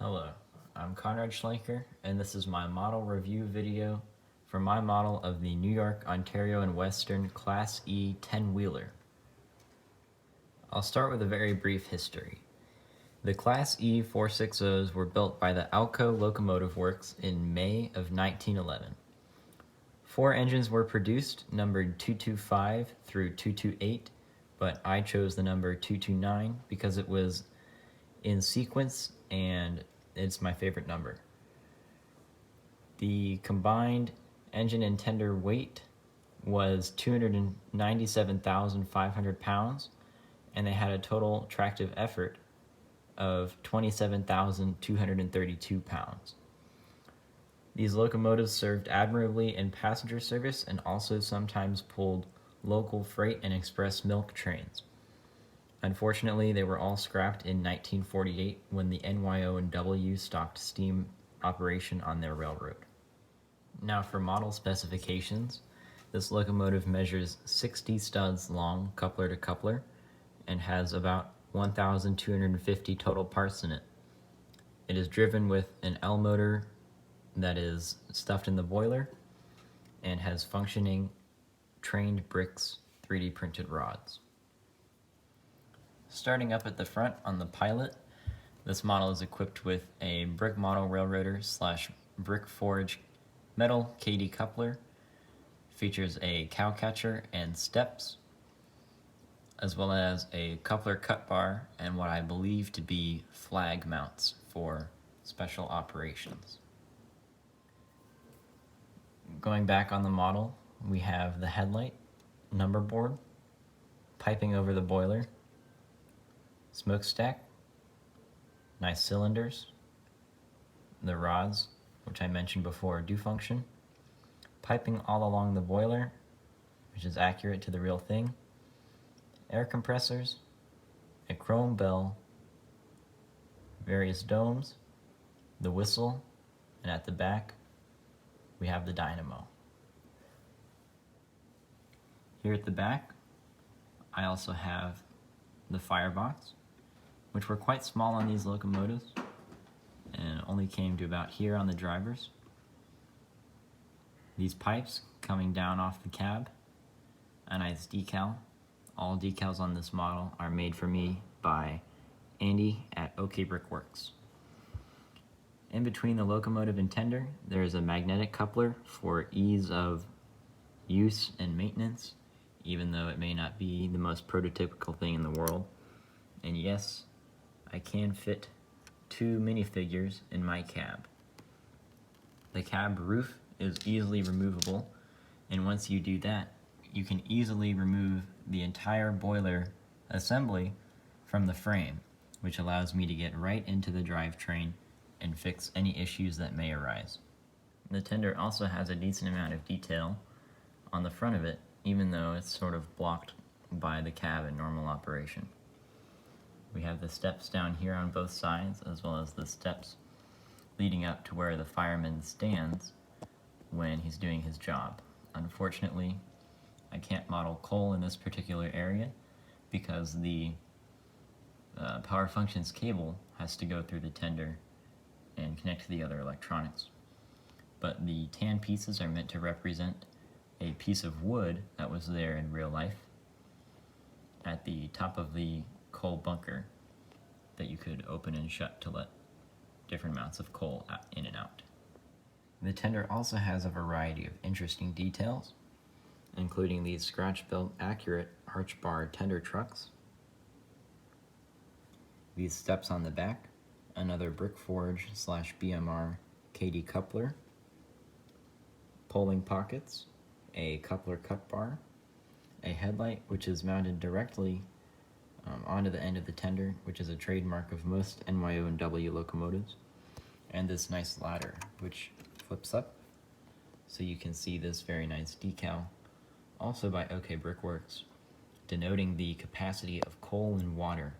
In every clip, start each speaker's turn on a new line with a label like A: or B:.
A: Hello, I'm Conrad Schlenker, and this is my model review video for my model of the New York, Ontario and Western Class E 10-wheeler. I'll start with a very brief history. The Class E 460s were built by the Alco Locomotive Works in May of 1911. 4 engines were produced, numbered 225 through 228, but I chose the number 229 because it was in sequence and it's my favorite number. The combined engine and tender weight was 297,500 pounds, and they had a total tractive effort of 27,232 pounds. These locomotives served admirably in passenger service and also sometimes pulled local freight and express milk trains. Unfortunately, they were all scrapped in 1948 when the NYO&W stopped steam operation on their railroad. Now for model specifications, this locomotive measures 60 studs long coupler to coupler and has about 1,250 total parts in it. It is driven with an L motor that is stuffed in the boiler and has functioning trained bricks 3D printed rods. Starting up at the front on the pilot, this model is equipped with a brick model railroader / brick forge metal KD coupler, features a cow catcher and steps, as well as a coupler cut bar and what I believe to be flag mounts for special operations. Going back on the model, we have the headlight, number board, piping over the boiler, smokestack, nice cylinders, the rods, which I mentioned before, do function, piping all along the boiler, which is accurate to the real thing, air compressors, a chrome bell, various domes, the whistle, and at the back, we have the dynamo. Here at the back, I also have the firebox, which were quite small on these locomotives and only came to about here on the drivers. These pipes coming down off the cab, a nice decal. All decals on this model are made for me by Andy at OK Brickworks. In between the locomotive and tender, there is a magnetic coupler for ease of use and maintenance, even though it may not be the most prototypical thing in the world. And yes, I can fit 2 minifigures in my cab. The cab roof is easily removable, and once you do that, you can easily remove the entire boiler assembly from the frame, which allows me to get right into the drivetrain and fix any issues that may arise. The tender also has a decent amount of detail on the front of it, even though it's sort of blocked by the cab in normal operation. We have the steps down here on both sides, as well as the steps leading up to where the fireman stands when he's doing his job. Unfortunately, I can't model coal in this particular area because the power functions cable has to go through the tender and connect to the other electronics. But the tan pieces are meant to represent a piece of wood that was there in real life at the top of the coal bunker that you could open and shut to let different amounts of coal in and out. The tender also has a variety of interesting details, including these scratch-built accurate arch bar tender trucks, these steps on the back, another brick forge / BMR KD coupler, polling pockets, a coupler cut bar, a headlight which is mounted directly onto the end of the tender, which is a trademark of most NYO&W locomotives, and this nice ladder which flips up so you can see this very nice decal, also by OK Brickworks, denoting the capacity of coal and water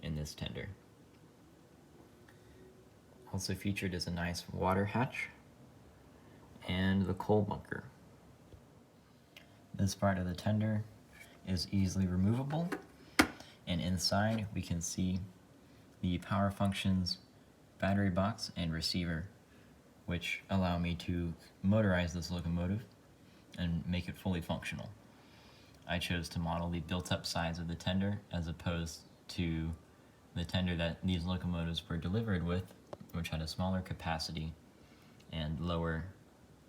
A: in this tender. Also featured is a nice water hatch and the coal bunker. This part of the tender is easily removable, and inside we can see the power functions battery box and receiver, which allow me to motorize this locomotive and make it fully functional. I chose to model the built-up size of the tender as opposed to the tender that these locomotives were delivered with, which had a smaller capacity and lower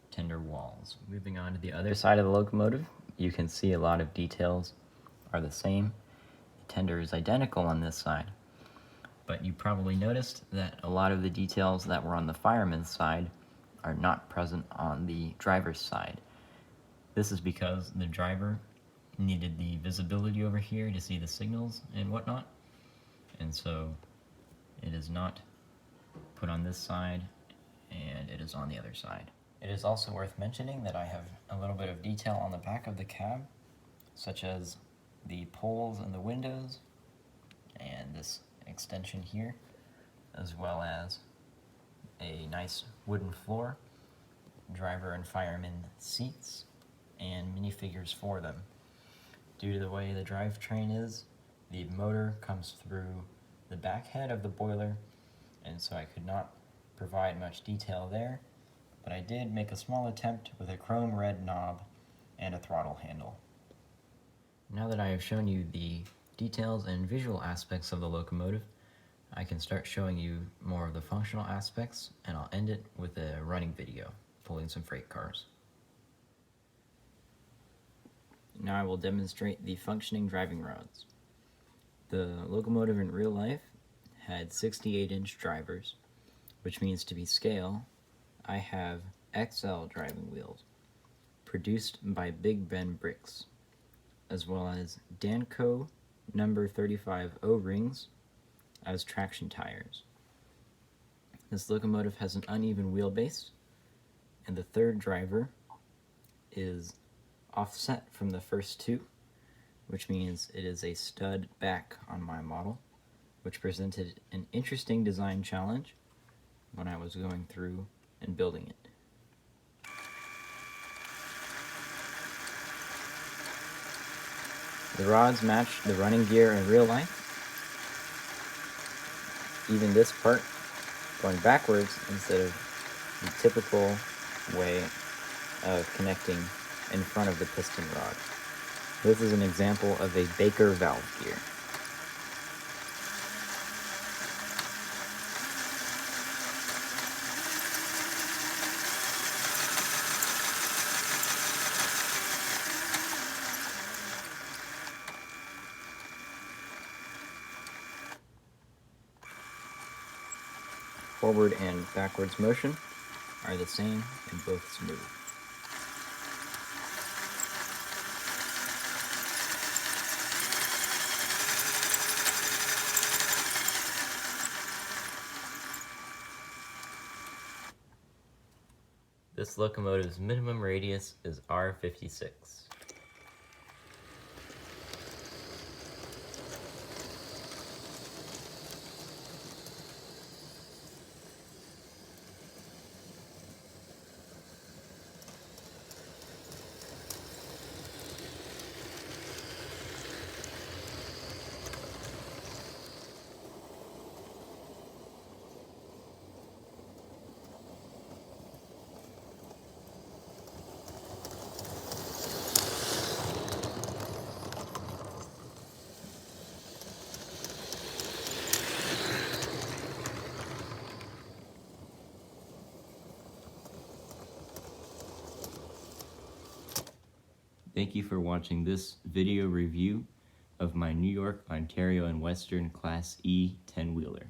A: tender walls. Moving on to the other side of the locomotive, you can see a lot of details are the same. The tender is identical on this side, but you probably noticed that a lot of the details that were on the fireman's side are not present on the driver's side. This is because the driver needed the visibility over here to see the signals and whatnot, and so it is not put on this side and it is on the other side. It is also worth mentioning that I have a little bit of detail on the back of the cab, such as the poles and the windows and this extension here, as well as a nice wooden floor, driver and fireman seats, and minifigures for them. Due to the way the drivetrain is, the motor comes through the back head of the boiler, and so I could not provide much detail there, but I did make a small attempt with a chrome red knob and a throttle handle. Now that I have shown you the details and visual aspects of the locomotive, I can start showing you more of the functional aspects, and I'll end it with a running video, pulling some freight cars. Now I will demonstrate the functioning driving rods. The locomotive in real life had 68-inch drivers, which means to be scale, I have XL driving wheels, produced by Big Ben Bricks, as well as Danco number 35 O-rings as traction tires. This locomotive has an uneven wheelbase, and the third driver is offset from the first two, which means it is a stud back on my model, which presented an interesting design challenge when I was going through and building it. The rods match the running gear in real life. Even this part going backwards instead of the typical way of connecting in front of the piston rod. This is an example of a Baker valve gear. Forward and backwards motion are the same and both smooth. This locomotive's minimum radius is R56. Thank you for watching this video review of my New York, Ontario, and Western Class E 10-wheeler.